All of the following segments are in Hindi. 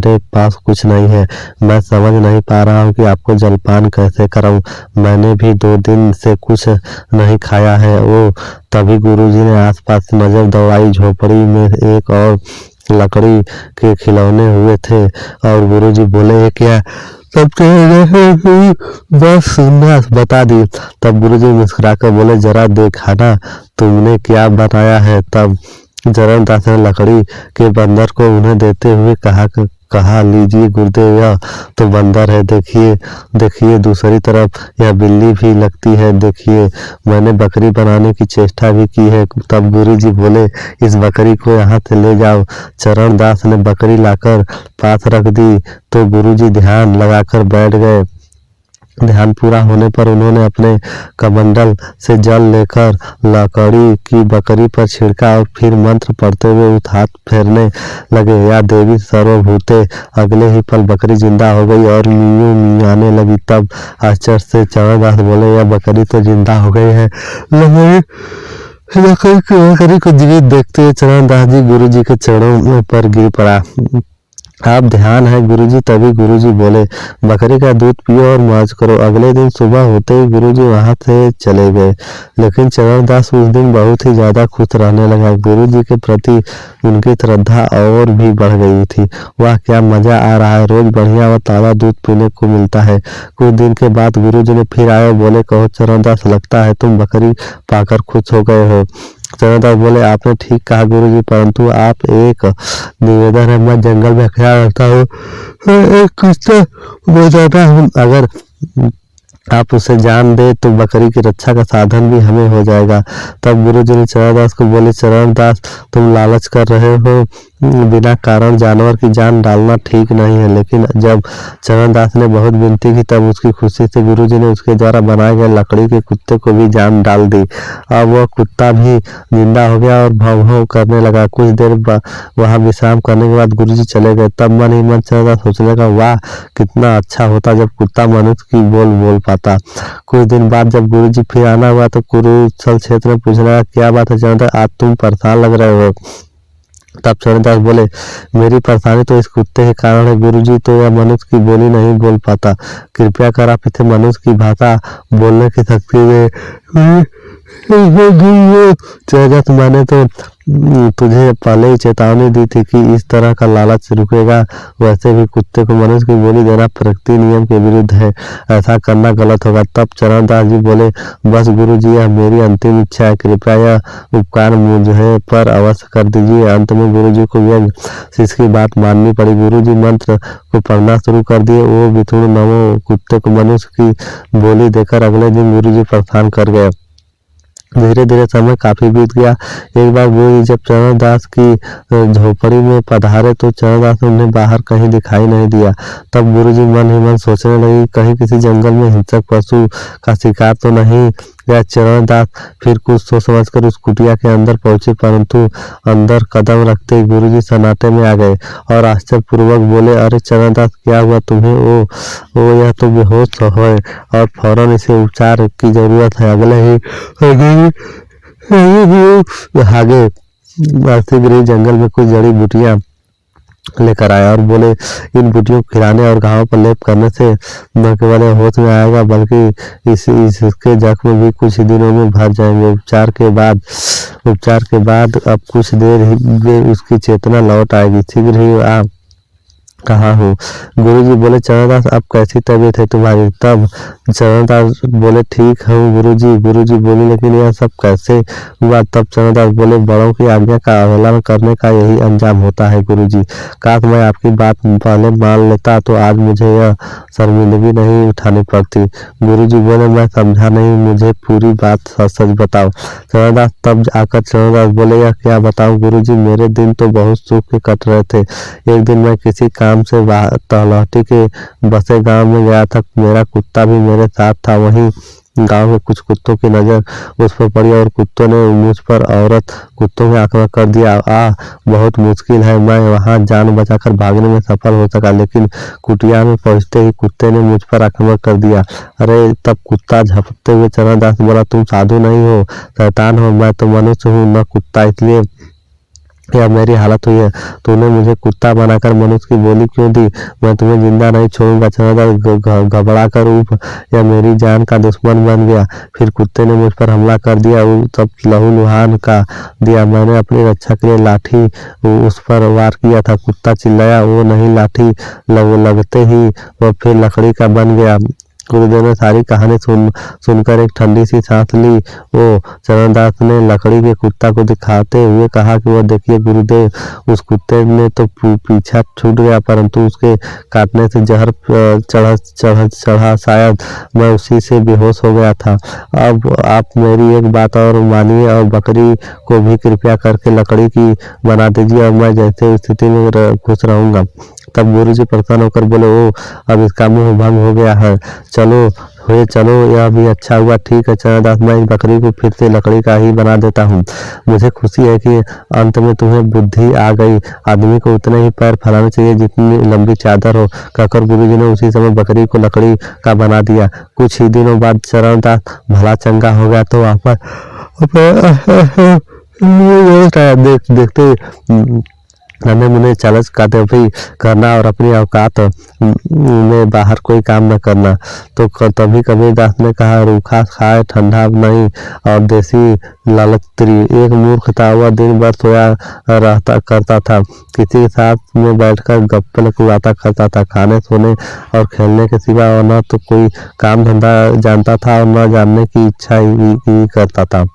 मेरे पास कुछ नहीं है। मैं समझ नहीं पा रहा हूँ कि आपको जलपान कैसे कराऊं। मैंने भी 2 दिन से कुछ नहीं खाया है। वो तभी गुरुजी ने आसपास नजर दौड़ाई। झोपड़ी में एक और लकड़ी के खिलौने हुए थे और गुरुजी बोले, ये क्या? तब बस सुनना बता दी। तब गुरुजी मुस्कुराकर बोले, जरा दिखाना तुमने क्या बनाया है। तब चरणदास ने लकड़ी के बंदर को उन्हें देते हुए कहा, लीजिए गुरुदेव, यह तो बंदर है। देखिए देखिए, दूसरी तरफ यह बिल्ली भी लगती है। देखिए, मैंने बकरी बनाने की चेष्टा भी की है। तब गुरुजी बोले, इस बकरी को यहाँ से ले जाओ। चरणदास ने बकरी लाकर पास रख दी तो गुरुजी ध्यान लगाकर बैठ गए। ध्यान पूरा होने पर उन्होंने अपने कमंडल से जल लेकर लकड़ी की बकरी पर छिड़का और फिर मंत्र पढ़ते हुए उस हाथ फेरने लगे, या देवी सर्वभूते। अगले ही पल बकरी जिंदा हो गई और मीयू मियाने लगी। तब आश्चर्य से चरणदास बोले, यह बकरी तो जिंदा हो गई है। बकरी को जीवित देखते हुए चरणदास जी गुरुजी के चरणों पर गिर पड़ा। आप ध्यान है गुरुजी। तभी गुरुजी बोले, बकरी का दूध पियो और मौज करो। अगले दिन सुबह होते ही गुरुजी वहां से चले गए। लेकिन चरणदास उस दिन बहुत ही ज्यादा खुश रहने लगा। गुरुजी के प्रति उनकी श्रद्धा और भी बढ़ गई थी। वाह, क्या मजा आ रहा है, रोज बढ़िया और ताजा दूध पीने को मिलता है। कुछ दिन के बाद गुरुजी ने फिर आए, बोले, कहो चरणदास, लगता है तुम बकरी पाकर खुश हो गए हो। चरणदास बोले, आपने ठीक कहा गुरुजी, परंतु आप एक निवेदन है, मैं जंगल में ख्याल रखता हूँ, एक कुत्ता बताता हूँ। अगर आप उसे जान दे तो बकरी की रक्षा का साधन भी हमें हो जाएगा। तब गुरुजी ने चरणदास को बोले, चरणदास, तुम लालच कर रहे हो। बिना कारण जानवर की जान डालना ठीक नहीं है। लेकिन जब चरणदास ने बहुत विनती की तब उसकी खुशी से गुरुजी ने उसके द्वारा बनाए गए लकड़ी के कुत्ते को भी जान डाल दी। अब वह कुत्ता भी जिंदा हो गया और भौं भौं करने लगा। कुछ देर वहां विश्राम करने के बाद गुरुजी चले गए। तब मन ही मन चरणदास सोचने लगा, वाह, कितना अच्छा होता जब कुत्ता मनुष्य की बोल पाता। कुछ दिन बाद जब गुरुजी फिर आना हुआ तो कुरुक्षेत्र क्षेत्र में पूछने लगा, क्या बात है चरणदास, आज तुम परेशान लग रहे हो। तब चरणदास बोले, मेरी परेशानी तो इस कुत्ते के कारण है गुरुजी, तो यह मनुष्य की बोली नहीं बोल पाता। कृपया कर आप इसे मनुष्य की भाषा बोलने की शक्ति दे। चरणदास, मैंने तो तुझे पहले ही चेतावनी दी थी कि इस तरह का लालच रुकेगा। वैसे भी कुत्ते को मनुष्य की बोली देना प्रकृति नियम के विरुद्ध है, ऐसा करना गलत होगा। तब चरणदास जी बोले, बस गुरुजी, यह मेरी अंतिम इच्छा है, कृपया यह उपकार मुझे पर अवश्य कर दीजिए। अंत में गुरुजी को यह शिष्य की बात माननी पड़ी। गुरुजी मंत्र को पढ़ना शुरू कर दिए। वो विष्णु नमो कुत्ते को मनुष्य की बोली देकर अगले दिन गुरुजी प्रस्थान कर गए। धीरे धीरे समय काफी बीत गया। एक बार गुरुजी जब चरणदास की झोपड़ी में पधारे तो चरणदास ने उन्हें बाहर कहीं दिखाई नहीं दिया। तब गुरुजी मन ही मन सोचने लगे, कहीं किसी जंगल में हिंसक पशु का शिकार तो नहीं या। चरणदास फिर कुछ सोच समझकर उस कुटिया के अंदर पहुंचे, परंतु अंदर कदम रखते ही गुरुजी सन्नाटे में आ गए और आश्चर्यपूर्वक बोले, अरे चरणदास, क्या हुआ तुम्हें? ओ यह तो बेहोश है और फौरन इसे उपचार की जरूरत है। अगले ही आगे गृह जंगल में कुछ जड़ी बूटियां लेकर आया और बोले, इन बूटियों को खिलाने और घावों पर लेप करने से न केवल होश में आएगा बल्कि इसके जख्म भी कुछ ही दिनों में भर जाएंगे। उपचार के बाद अब कुछ देर में उसकी चेतना लौट आएगी। शीघ्र ही आप कहाँ हो? गुरुजी बोले, चरणदास, अब कैसी तबीयत है तुम्हारी? तब चरणदास बोले, ठीक हूँ गुरुजी। गुरुजी बोले, लेकिन यह सब कैसे हुआ? तब चरणदास बोले, बड़ों की आज्ञा का अवहेलना करने का यही अंजाम होता है गुरुजी। काश मैं आपकी बात पहले मान लेता तो आज मुझे यह शर्मिंदगी नहीं उठानी पड़ती। गुरुजी बोले, मैं समझा नहीं, मुझे पूरी बात सच सच बताओ। चरणदास तब आकर चरणदास बोले, यह क्या बताऊं गुरुजी, मेरे दिन तो बहुत सुख के कट रहे थे। एक दिन मैं किसी काम से तलहटी के बसे गांव में गया था। मेरा कुत्ता भी मेरे साथ था। वहीं गांव के कुछ कुत्तों की नजर उस पर पड़ी और कुत्तों ने मुझ पर औरत कुत्तों में आक्रमण कर दिया। बहुत मुश्किल है मैं वहां जान बचाकर भागने में सफल हो सका, लेकिन कुटिया में पहुंचते ही कुत्ते ने मुझ पर आक्रमण कर दिया। अरे! तब कुत्ता झपकते हुए चरणदास बोला, तुम साधु नहीं हो, शैतान हो। मैं तो मनुष्य हूँ, न कुत्ता, इसलिए या मेरी हालत हुई है। तूने मुझे कुत्ता बनाकर मनुष्य की बोली क्यों दी? मैं तुम्हें जिंदा नहीं छोड़ूंगा। चनादास घबरा कर उठ या मेरी जान का दुश्मन बन गया। फिर कुत्ते ने मुझ पर हमला कर दिया। वो सब लहूलुहान का दिया। मैंने अपनी रक्षा के लिए लाठी उस पर वार किया था। कुत्ता चिल्लाया, वो नहीं, लाठी लगते ही वह फिर लकड़ी का बन गया। गुरुदेव ने सारी कहानी सुनकर एक ठंडी सी सांस ली। वो चरणदास ने लकड़ी के कुत्ता को दिखाते हुए कहा कि वह देखिए गुरुदेव, उस कुत्ते ने तो पीछा छूट गया, परंतु उसके काटने से जहर चढ़ा शायद मैं उसी से बेहोश हो गया था। अब आप मेरी एक बात और मानिए और बकरी को भी कृपया करके लकड़ी की बना दीजिए और मैं जैसे स्थिति में खुश रहूंगा। तब गुरुजी प्रसन्न होकर बोले, ओ अब इसका मुंह भंग हो गया है, चलो यह भी अच्छा हुआ। ठीक है चरणदास, मैं इस बकरी को फिर से लकड़ी का ही बना देता हूँ। मुझे खुशी है कि अंत में तुम्हें बुद्धि आ गई। आदमी को उतने ही पैर फैलाने चाहिए जितनी लंबी चादर हो। कहकर गुरुजी ने उसी समय बकरी को लकड़ी का बना दिया। कुछ ही दिनों बाद चरणदास भला चंगा हो गया तो वापस देखते नन्हे मुन्ने चालच कादवी करना और अपनी औकात में बाहर कोई काम न करना। तो तभी कबीर दास ने कहा, रूखा खाए ठंडा नहीं और देसी लालच त्री। एक मूर्ख था, वह दिन भर सोया रहता करता था, किसी के साथ में बैठकर गप्पे उड़ाता करता था। खाने सोने और खेलने के सिवा और न तो कोई काम धंधा जानता था और न जानने की इच्छा ही करता था।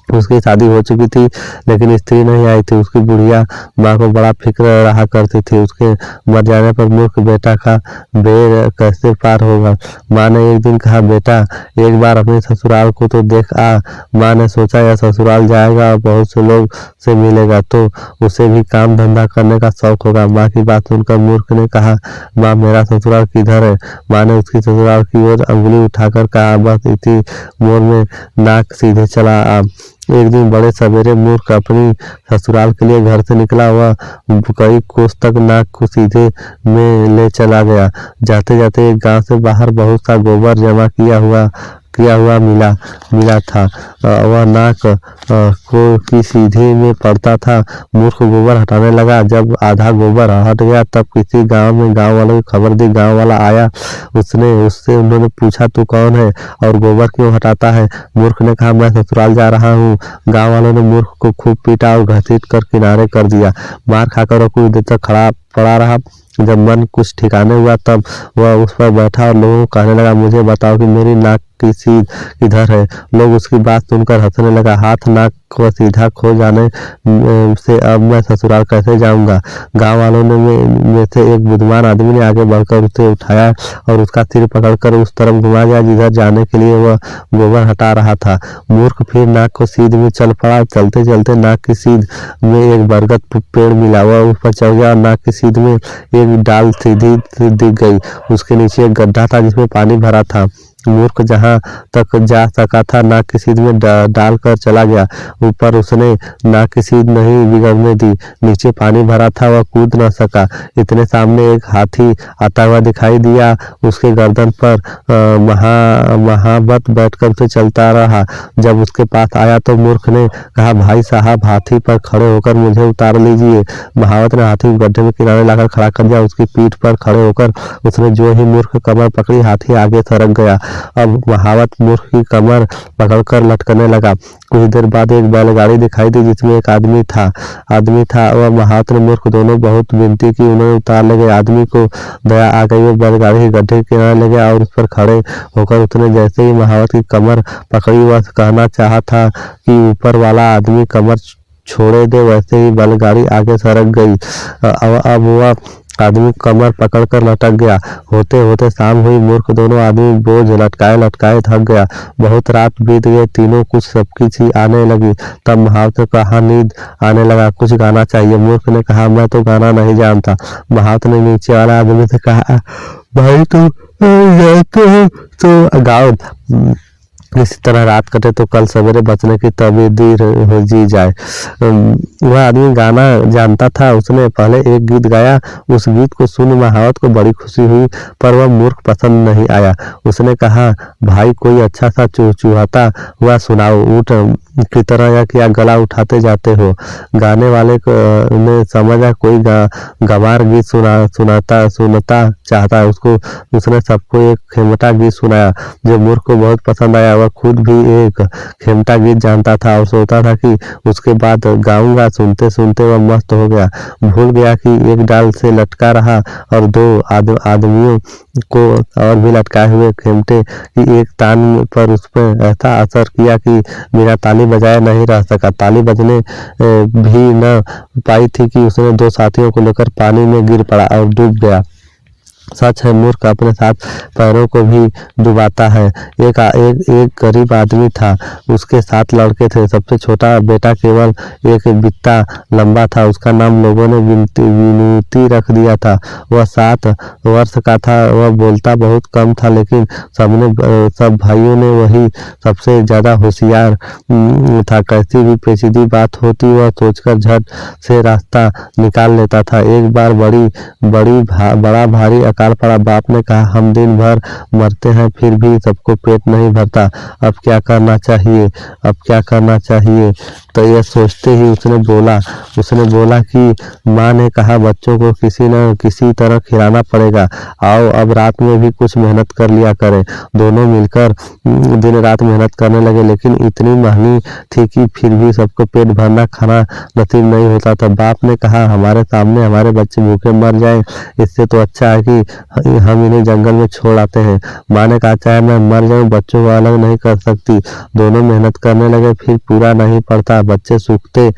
उसकी शादी हो चुकी थी लेकिन स्त्री नहीं आई थी। उसकी बुढ़िया माँ को बड़ा फिक्र रहा करती थी। उसके मर जाने पर मूर्ख बेटा का बेर कैसे पार होगा। माँ ने एक दिन कहा, बेटा एक बार अपने ससुराल को तो देख आ। माँ ने सोचा यह ससुराल जाएगा और बहुत से लोग से मिलेगा तो उसे भी काम धंधा करने का शौक होगा। माँ की बात सुनकर मूर्ख ने कहा, माँ मेरा ससुराल किधर है? माँ ने उसकी ससुराल की ओर अंगुली उठाकर कहा, बस इसी मोड़ में, नाक सीधे चला आ। एक दिन बड़े सवेरे मूर्ख अपनी ससुराल के लिए घर से निकला हुआ कई कोस तक नाक को सीधे में ले चला गया। जाते जाते एक गांव से बाहर बहुत सा गोबर जमा किया हुआ मिला था। वह नाक को की सीधे में पड़ता था। मूर्ख गोबर हटाने लगा। जब आधा गोबर हट गया तब किसी गांव में गांव वालों की खबर दी। गांव वाला आया, उससे उन्होंने पूछा, तू कौन है और गोबर क्यों हटाता है? मूर्ख ने कहा, मैं ससुराल जा रहा हूँ। गांव वालों ने मूर्ख को खूब पीटा और घसीट कर किनारे कर दिया। मार खाकर कुछ देर तक खड़ा पड़ा रहा। जब मन कुछ ठिकाने हुआ तब वह उस पर बैठा और लोगों को कहने लगा, मुझे बताओ कि मेरी नाक की सीध किधर है? लोग उसकी बात सुनकर हंसने लगा। हाथ नाक को सीधा खो जाने से अब मैं ससुराल कैसे जाऊंगा? गांव वालों ने में से एक बुद्धिमान आदमी ने आगे बढ़कर उसे उठाया और उसका सिर पकड़कर उस तरफ घुमा दिया जिधर जाने के लिए वह गोबर हटा रहा था। मूर्ख फिर नाक को सीध में चल पड़ा। चलते चलते नाक की सीध में एक बरगद पेड़ मिला। वह उस पर चढ़ गया और नाक की सीध में एक डाल सीधी दिख गई। उसके नीचे एक गड्ढा था जिसमें पानी भरा था। मूर्ख जहां तक जा सका था नाक की सीध में डाल कर चला गया। ऊपर उसने नाक की सीध नहीं बिगड़ने दी। नीचे पानी भरा था, वह कूद न सका। इतने सामने एक हाथी आता हुआ दिखाई दिया। उसके गर्दन पर महावत बैठकर उसे चलता रहा। जब उसके पास आया तो मूर्ख ने कहा, भाई साहब हाथी पर खड़े होकर मुझे उतार लीजिए। महावत ने हाथी को गड्ढे में किनारे लाकर खड़ा कर दिया। उसकी पीठ पर खड़े होकर उसने जो ही मूर्ख कमर पकड़ी, हाथी आगे सरक गया। अब महावत मूर्ख की कमर पकड़कर लटकने लगा। कुछ देर बाद एक बैलगाड़ी दिखाई दी जिसमें एक आदमी था। वह महावत ने मूर्ख दोनों बहुत विनती की, उन्हें उतार ले गए। आदमी को दया आ गई। वो बैलगाड़ी के गड्ढे के किनारे ले गया और उस पर खड़े होकर उसने जैसे ही महावत की कमर पकड़ी, वह कहना चाहा था कि ऊपर वाला आदमी कमर छोड़े दे, वैसे ही बैलगाड़ी आगे सरक गई। अब वह आदमी कमर पकड़कर लटक गया। होते होते शाम हुई। मूर्ख दोनों आदमी बोझ लटकाए थक गया। बहुत रात बीत गई। तीनों कुछ सबकी सी आने लगी। तब महावत ने कहा, नींद आने लगा, कुछ गाना चाहिए। मूर्ख ने कहा, मैं तो गाना नहीं जानता। महावत ने नीचे वाला आदमी से कहा, भाई तुम जानते हो तो गाओ। इसी तरह रात कटे तो कल सवेरे बचने की तबदील हो जी जाए। वह आदमी गाना जानता था। उसने पहले एक गीत गाया। उस गीत को सुन महावत को बड़ी खुशी हुई, पर वह मूर्ख पसंद नहीं आया। उसने कहा, भाई कोई अच्छा सा चुहचुहाता हुआ सुनाओ। ऊँट की तरह या क्या गला उठाते जाते हो। गाने वाले ने समझा कोई गवार गीत सुनता चाहता। उसने सबको एक खेमटा गीत सुनाया जो मूर्ख को बहुत पसंद आया। वह खुद भी एक खेमटा गीत जानता था और सोचता था कि उसके बाद गाऊंगा। सुनते सुनते वह मस्त हो गया, भूल गया कि एक डाल से लटका रहा और दो आदमियों को और भी लटकाए हुए खेमटे की एक तान पर उस पर ऐसा असर किया कि बिना ताली बजाए नहीं रह सका। ताली बजने भी न पाई थी कि उसने दो साथियों को लेकर पानी में गिर पड़ा और डूब गया। सच है, मूर्ख अपने साथ पैरों को भी डुबाता है। एक गरीब आदमी था। उसके 7 लड़के थे। सबसे छोटा बेटा केवल एक बित्ता लंबा था। उसका नाम लोगों ने विनूती रख दिया था। वह 7 वर्ष का था। वह बोलता बहुत कम था, लेकिन सब भाइयों ने वही सबसे ज्यादा होशियार था। कैसी भी पेचीदी बात होती वह सोचकर झट से रास्ता निकाल लेता था। एक बार बड़ा भारी अकाल पड़ा। बाप ने कहा, हम दिन भर मरते हैं फिर भी सबको पेट नहीं भरता। अब क्या करना चाहिए। तो यह सोचते ही उसने बोला कि माँ ने कहा बच्चों को किसी न किसी तरह खिलाना पड़ेगा। आओ अब रात में भी कुछ मेहनत कर लिया करें। दोनों मिलकर दिन रात मेहनत करने लगे, लेकिन इतनी महंगी थी कि फिर भी सबको पेट भरना खाना नसीब नहीं होता था। बाप ने कहा, हमारे सामने हमारे बच्चे भूखे मर जाएं, इससे तो अच्छा है कि हम इन्हें जंगल में छोड़ आते हैं। माँ ने कहा, चाहे मैं मर जाऊं, बच्चों को अलग नहीं कर सकती। दोनों मेहनत करने लगे, फिर पूरा नहीं पड़ता। बच्चे सूखते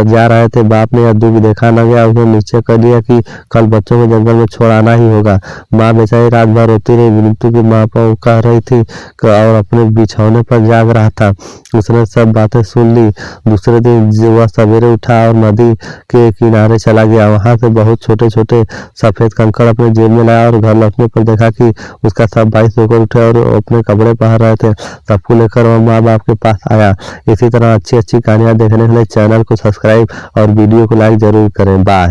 जा रहे थे। बाप ने यह दुख देखा न गया। उसने निश्चय कर लिया कि कल बच्चों को जंगल में छोड़ आना ही होगा। माँ बेचारी रात भर रोती रही। विनती की माँ पर कह रही थी और अपने बिछौने पर जाग रहा था। उसने सब बातें सुन ली। दूसरे दिन वह सवेरे उठा और नदी के किनारे चला गया। वहां से बहुत छोटे छोटे सफेद कंकड़ अपने जेब में लाया और घर लौटने पर देखा कि उसका सब भाई सोकर उठे और अपने कपड़े पहन रहे थे। सबको लेकर वह माँ बाप के पास आया। इसी तरह अच्छी अच्छी कहानियां देखने के लिए चैनल को सब्सक्राइब और वीडियो को लाइक जरूर करें। बाय।